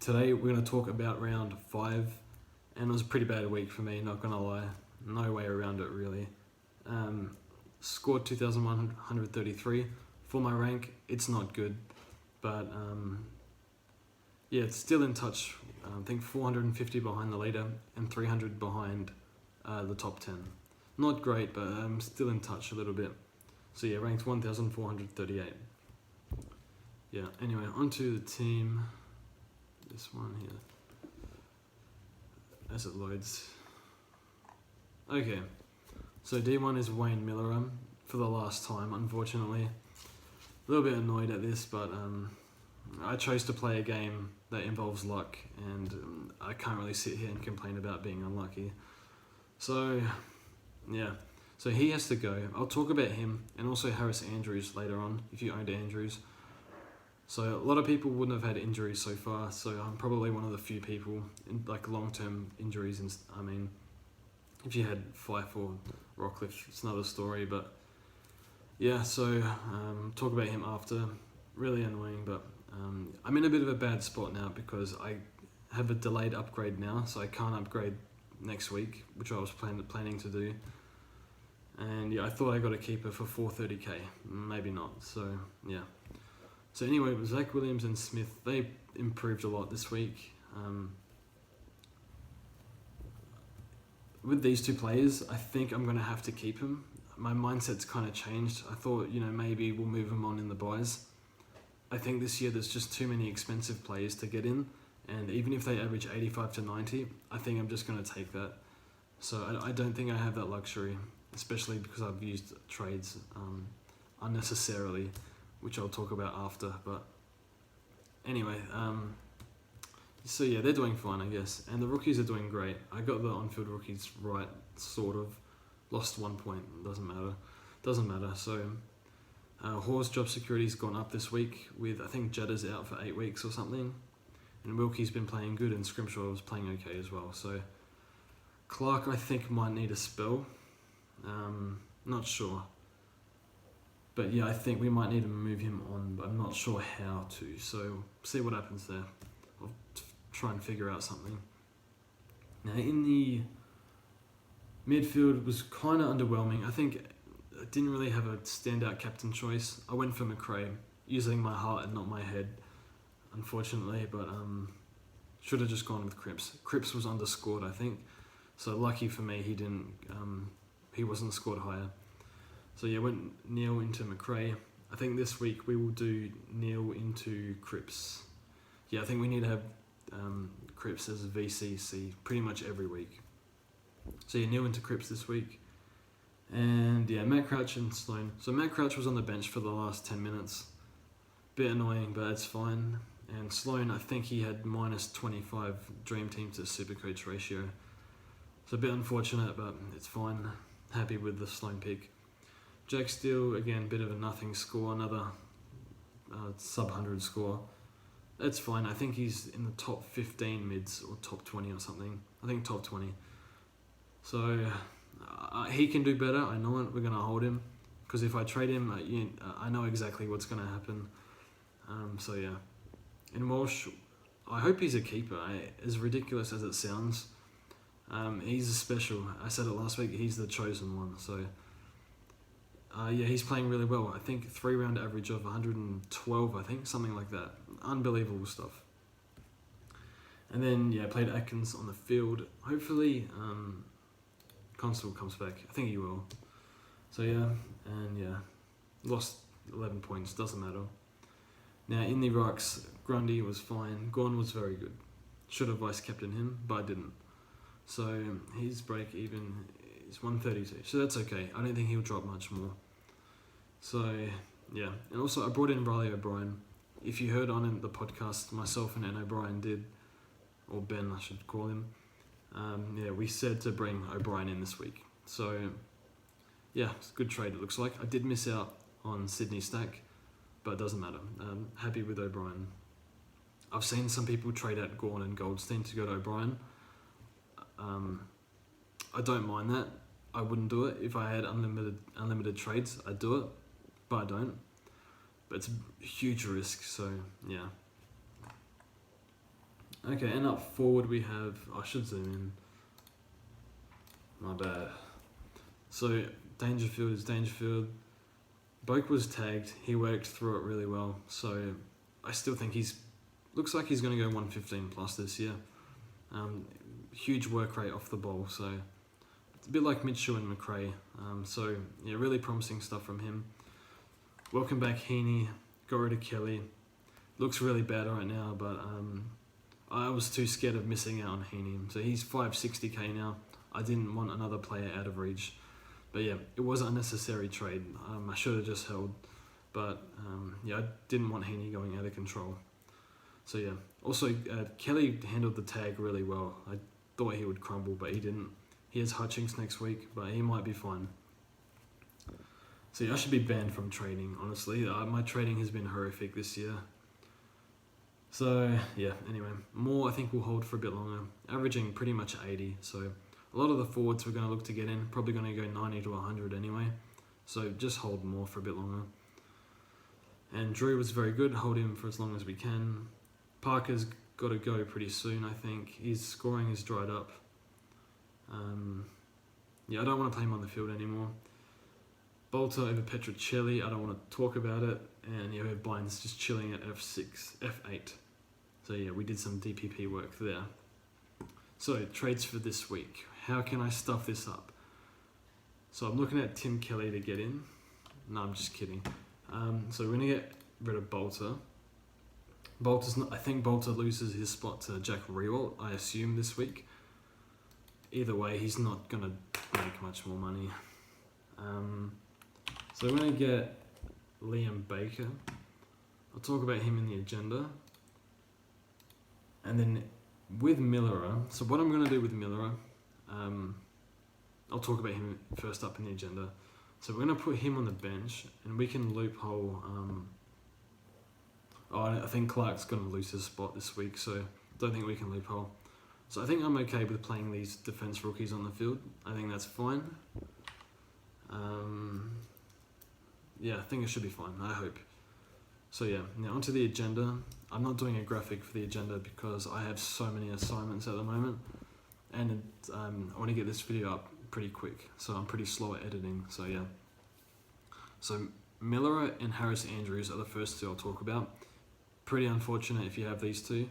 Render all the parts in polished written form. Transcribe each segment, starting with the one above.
Today we're going to talk about round 5, and it was a pretty bad week for me, not going to lie. No way around it really. Scored 2,133. For my rank, it's not good, but yeah, it's still in touch. I think 450 behind the leader and 300 behind the top 10. Not great, but I'm still in touch a little bit. So yeah, ranked 1,438. Yeah, anyway, onto the team. This one here, as it loads. Okay, so D1 is Wayne Miller for the last time, unfortunately. A little bit annoyed at this, but I chose to play a game that involves luck, and I can't really sit here and complain about being unlucky. So, yeah. So he has to go. I'll talk about him and also Harris Andrews later on, if you owned Andrews. So a lot of people wouldn't have had injuries so far, so I'm probably one of the few people in like long-term injuries. And I mean, if you had Fife or Rockcliffe, it's another story. But yeah, so talk about him after. Really annoying, but I'm in a bit of a bad spot now because I have a delayed upgrade now, so I can't upgrade next week, which I was planning to do. And yeah, I thought I got a keeper for 430k, maybe not. So yeah. So anyway, Zach Williams and Smith, they improved a lot this week. With these two players, I think I'm going to have to keep him. My mindset's kind of changed. I thought, maybe we'll move him on in the buys. I think this year there's just too many expensive players to get in, and even if they average 85 to 90, I think I'm just going to take that. So I don't think I have that luxury, especially because I've used trades unnecessarily, which I'll talk about after. But anyway, so yeah, they're doing fine, I guess. And the rookies are doing great. I got the on-field rookies right, sort of. Lost 1 point, doesn't matter. So Hawes' job security's gone up this week with, I think Jeddah's out for 8 weeks or something. And Wilkie's been playing good, and Scrimshaw was playing okay as well. So Clark, I think, might need a spell. Not sure. But yeah, I think we might need to move him on, but I'm not sure how to. So see what happens there. I'll try and figure out something. Now in the midfield was kind of underwhelming. I think I didn't really have a standout captain choice. I went for McRae, using my heart and not my head, unfortunately. But should have just gone with Cripps. Cripps was underscored, I think. So lucky for me, he didn't. He wasn't scored higher. So yeah, went Neil into McRae. I think this week we will do Neil into Cripps. Yeah, I think we need to have Cripps as a VCC pretty much every week. So yeah, Neil into Cripps this week. And yeah, Matt Crouch and Sloan. So Matt Crouch was on the bench for the last 10 minutes. Bit annoying, but it's fine. And Sloan, I think he had minus 25 Dream Team to Supercoach ratio. So a bit unfortunate, but it's fine. Happy with the Sloan pick. Jack Steele, again, bit of a nothing score, another sub-100 score. That's fine. I think he's in the top 15 mids or top 20 or something. I think top 20. So he can do better. I know it. We're going to hold him. Because if I trade him, I know exactly what's going to happen. So yeah. In Walsh, I hope he's a keeper. As ridiculous as it sounds, he's a special. I said it last week. He's the chosen one. So yeah, he's playing really well. I think 3-round average of 112, I think, something like that. Unbelievable stuff. And then, yeah, played Atkins on the field. Hopefully, Constable comes back. I think he will. So, yeah, and yeah, lost 11 points, doesn't matter. Now, in the rucks, Grundy was fine. Gorn was very good. Should have vice-captained him, but I didn't. So, his break even is 132. So that's okay. I don't think he'll drop much more. So, yeah. And also, I brought in Riley O'Brien. If you heard on the podcast, myself and Ann O'Brien did, or Ben, I should call him. Yeah, we said to bring O'Brien in this week. So, yeah, it's a good trade, it looks like. I did miss out on Sydney Stack, but it doesn't matter. Happy with O'Brien. I've seen some people trade out Gawn and Goldstein to go to O'Brien. I don't mind that. I wouldn't do it. If I had unlimited trades, I'd do it, but I don't. But it's a huge risk, so yeah. Okay, and up forward we have, I should zoom in, my bad. So Dangerfield is Dangerfield. Boak was tagged, he worked through it really well, so I still think looks like he's going to go 115 plus this year. Huge work rate off the ball, so it's a bit like Mitchell and McRae. So yeah, really promising stuff from him. Welcome back Heaney, got rid of Kelly. Looks really bad right now, but I was too scared of missing out on Heaney. So he's 560k now. I didn't want another player out of reach. But yeah, it was an unnecessary trade. I should have just held. But yeah, I didn't want Heaney going out of control. So yeah, also Kelly handled the tag really well. I thought he would crumble, but he didn't. He has Hutchings next week, but he might be fine. So yeah, I should be banned from trading, honestly. My trading has been horrific this year. So yeah, anyway, Moore I think will hold for a bit longer, averaging pretty much 80. So a lot of the forwards we're going to look to get in, probably going to go 90 to 100 anyway. So just hold Moore for a bit longer. And Drew was very good, hold him for as long as we can. Parker's got to go pretty soon, I think. His scoring is dried up. Yeah, I don't want to play him on the field anymore. Bolter over Petrocelli, I don't want to talk about it. And yeah, we have Blinds just chilling at F6, F8. So yeah, we did some DPP work there. So trades for this week. How can I stuff this up? So I'm looking at Tim Kelly to get in. No, I'm just kidding. So we're going to get rid of Bolter. I think Bolter loses his spot to Jack Rewalt, I assume, this week. Either way, he's not going to make much more money. So we're going to get Liam Baker. I'll talk about him in the agenda. And then with Millerer, so what I'm going to do with Millerer, I'll talk about him first up in the agenda. So we're going to put him on the bench, and we can loophole... I think Clark's going to lose his spot this week, so don't think we can loophole. So I think I'm okay with playing these defense rookies on the field. I think that's fine. Yeah, I think it should be fine, I hope. So yeah, now onto the agenda. I'm not doing a graphic for the agenda because I have so many assignments at the moment, and I want to get this video up pretty quick, so I'm pretty slow at editing, so yeah. So Millerer and Harris Andrews are the first two I'll talk about. Pretty unfortunate if you have these two.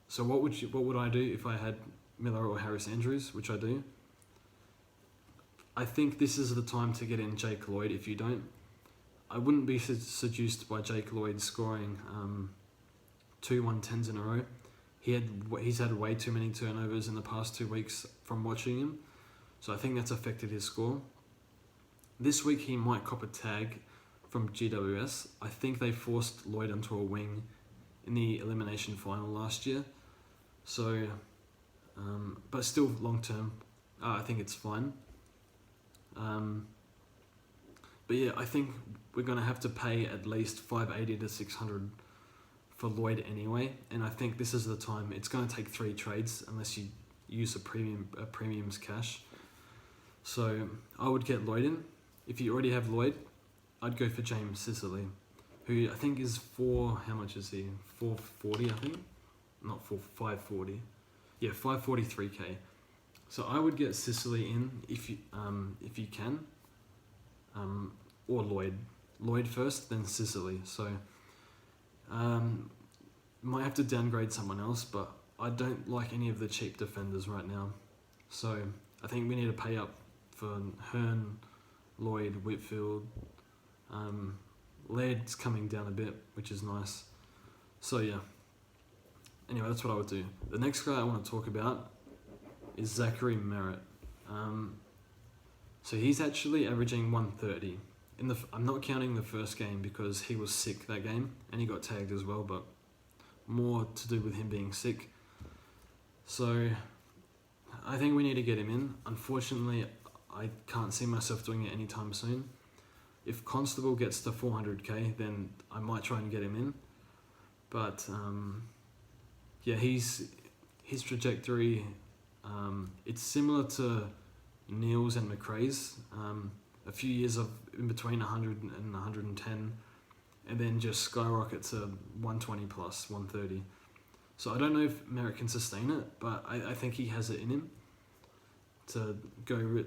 So what would I do if I had Millerer or Harris Andrews, which I do? I think this is the time to get in Jake Lloyd if you don't. I wouldn't be seduced by Jake Lloyd scoring 2 110s in a row. He's had way too many turnovers in the past 2 weeks from watching him, so I think that's affected his score. This week he might cop a tag from GWS. I think they forced Lloyd onto a wing in the elimination final last year, so but still long term, I think it's fine. But yeah, I think we're going to have to pay at least 580 to 600 for Lloyd anyway, and I think this is the time. It's going to take 3 trades unless you use a premium's cash. So I would get Lloyd in. If you already have Lloyd, I'd go for James Sicily, who I think is how much is he? 440, I think? Not 540. Yeah, 543k. So I would get Sicily in if you can, or Lloyd. Lloyd first, then Sicily. So might have to downgrade someone else, but I don't like any of the cheap defenders right now. So I think we need to pay up for Hearn, Lloyd, Whitfield. Laird's coming down a bit, which is nice. So yeah. Anyway, that's what I would do. The next guy I want to talk about is Zachary Merritt. So he's actually averaging 130. I'm not counting the first game because he was sick that game and he got tagged as well, but more to do with him being sick. So I think we need to get him in. Unfortunately, I can't see myself doing it anytime soon. If Constable gets to 400k, then I might try and get him in. But yeah, his trajectory, it's similar to Neil's and McRae's. A few years of in between 100 and 110, and then just skyrocket to 120 plus 130. So I don't know if Merritt can sustain it, but I think he has it in him to go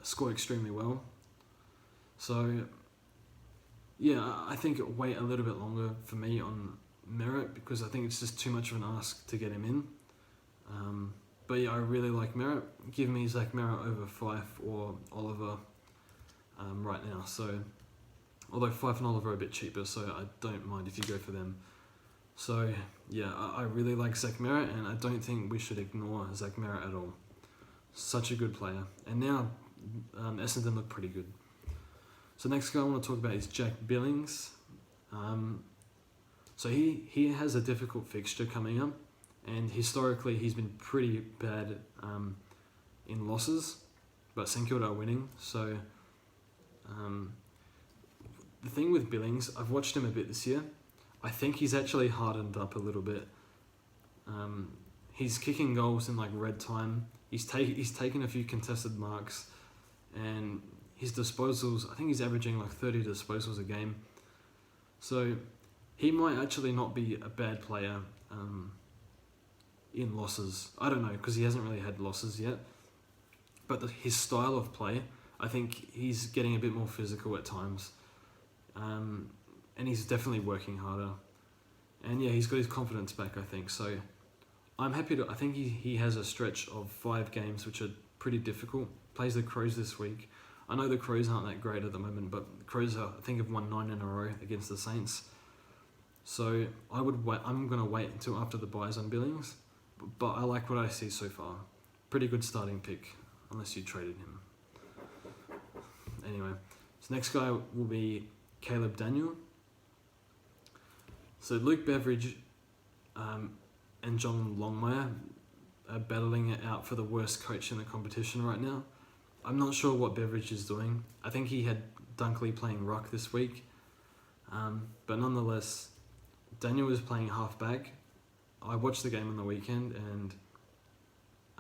score extremely well. So yeah, I think wait a little bit longer for me on Merritt, because I think it's just too much of an ask to get him in. But yeah, I really like Merritt. Give me Zach Merritt over Fife or Oliver right now. So, although Fife and Oliver are a bit cheaper, so I don't mind if you go for them. So yeah, I really like Zach Merritt, and I don't think we should ignore Zach Merritt at all. Such a good player. And now Essendon look pretty good. So next guy I want to talk about is Jack Billings. So he has a difficult fixture coming up, and historically he's been pretty bad in losses, but St Kilda are winning. So the thing with Billings, I've watched him a bit this year. I think he's actually hardened up a little bit. He's kicking goals in like red time. He's taken a few contested marks, and his disposals, I think he's averaging like 30 disposals a game. So he might actually not be a bad player in losses. I don't know, because he hasn't really had losses yet. But his style of play, I think he's getting a bit more physical at times. And he's definitely working harder. And yeah, he's got his confidence back, I think. So I'm happy to... I think he has a stretch of 5 games, which are pretty difficult. Plays the Crows this week. I know the Crows aren't that great at the moment, but the Crows, I think, have won 9 in a row against the Saints. So I'm going to wait until after the buys on Billings. But I like what I see so far. Pretty good starting pick, unless you traded him. Anyway, so next guy will be Caleb Daniel. So Luke Beveridge and John Longmire are battling it out for the worst coach in the competition right now. I'm not sure what Beveridge is doing. I think he had Dunkley playing ruck this week. But nonetheless, Daniel was playing half-back. I watched the game on the weekend,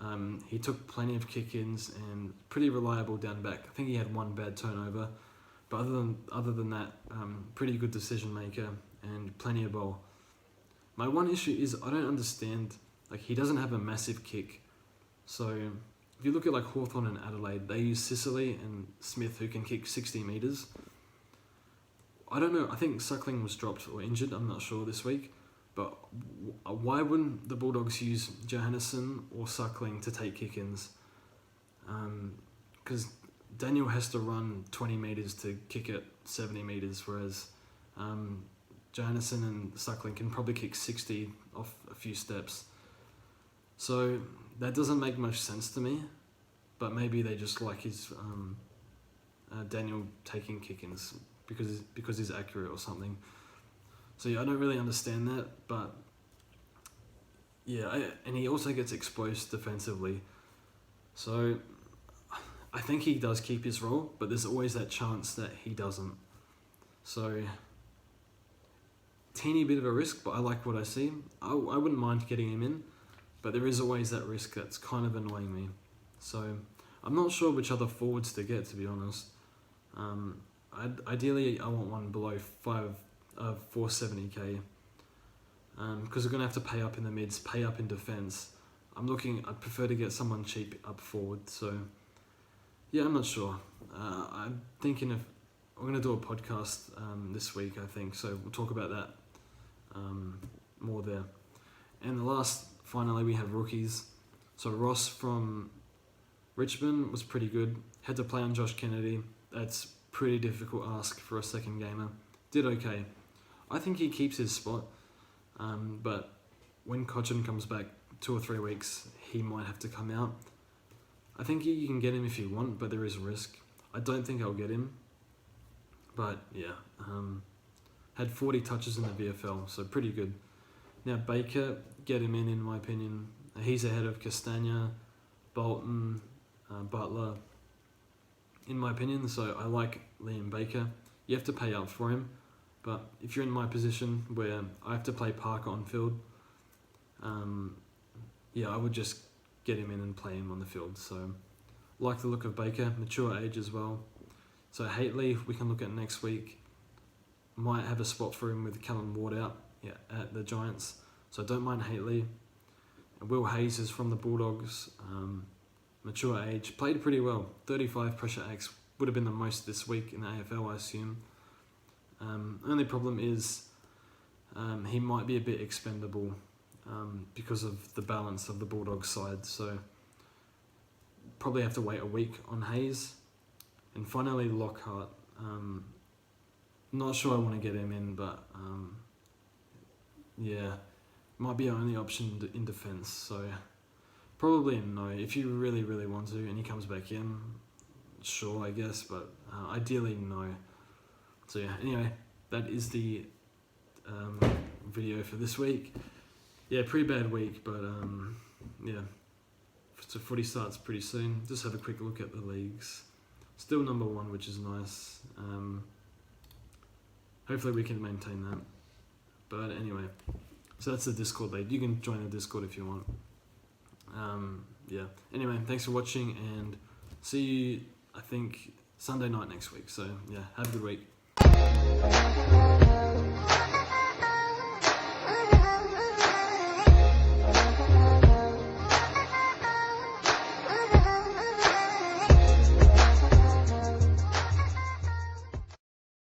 and he took plenty of kick-ins and pretty reliable down back. I think he had 1 bad turnover. But other than that, pretty good decision maker and plenty of ball. My one issue is I don't understand, like, he doesn't have a massive kick. So if you look at like Hawthorn and Adelaide, they use Sicily and Smith, who can kick 60 metres. I don't know, I think Suckling was dropped or injured, I'm not sure this week. But why wouldn't the Bulldogs use Johannesson or Suckling to take kick-ins? Because Daniel has to run 20 metres to kick it 70 metres, whereas Johannesson and Suckling can probably kick 60 off a few steps. So that doesn't make much sense to me, but maybe they just like his Daniel taking kick-ins because he's accurate or something. So yeah, I don't really understand that, but yeah, and he also gets exposed defensively. So I think he does keep his role, but there's always that chance that he doesn't. So teeny bit of a risk, but I like what I see. I wouldn't mind getting him in, but there is always that risk that's kind of annoying me. So I'm not sure which other forwards to get, to be honest. Ideally, I want one below 470k, because we're going to have to pay up in the mids, pay up in defence. I'd prefer to get someone cheap up forward. So yeah, I'm not sure. I'm thinking of, we're going to do a podcast this week, I think, so we'll talk about that more there. And finally, we have rookies. So Ross from Richmond was pretty good. Had to play on Josh Kennedy. That's pretty difficult ask for a second gamer. Did okay. I think he keeps his spot, but when Cochin comes back 2 or 3 weeks, he might have to come out. I think you can get him if you want, but there is a risk. I don't think I'll get him, but yeah. Had 40 touches in the VFL, so pretty good. Now Baker, get him in my opinion. He's ahead of Castagna, Bolton, Butler, in my opinion, so I like Liam Baker. You have to pay up for him, but if you're in my position where I have to play Parker on field, I would just get him in and play him on the field. So like the look of Baker, mature age as well. So Haitley, we can look at next week. Might have a spot for him with Callum Ward out at the Giants. so I don't mind Haitley. Will Hayes is from the Bulldogs, mature age, played pretty well. 35 pressure X, would have been the most this week in the AFL, I assume. Only problem is he might be a bit expendable because of the balance of the Bulldogs side, so probably have to wait a week on Hayes. And finally Lockhart, not sure I want to get him in, but yeah, might be our only option in defence, so probably a no. If you really, really want to and he comes back in, sure, I guess, but ideally no. So yeah, anyway, that is the video for this week. Yeah, pretty bad week, but yeah, so footy starts pretty soon. Just have a quick look at the leagues. Still number 1, which is nice. Hopefully we can maintain that. But anyway, so that's the Discord lead. You can join the Discord if you want. Yeah. Anyway, thanks for watching, and see you, I think, Sunday night next week. So yeah, have a good week.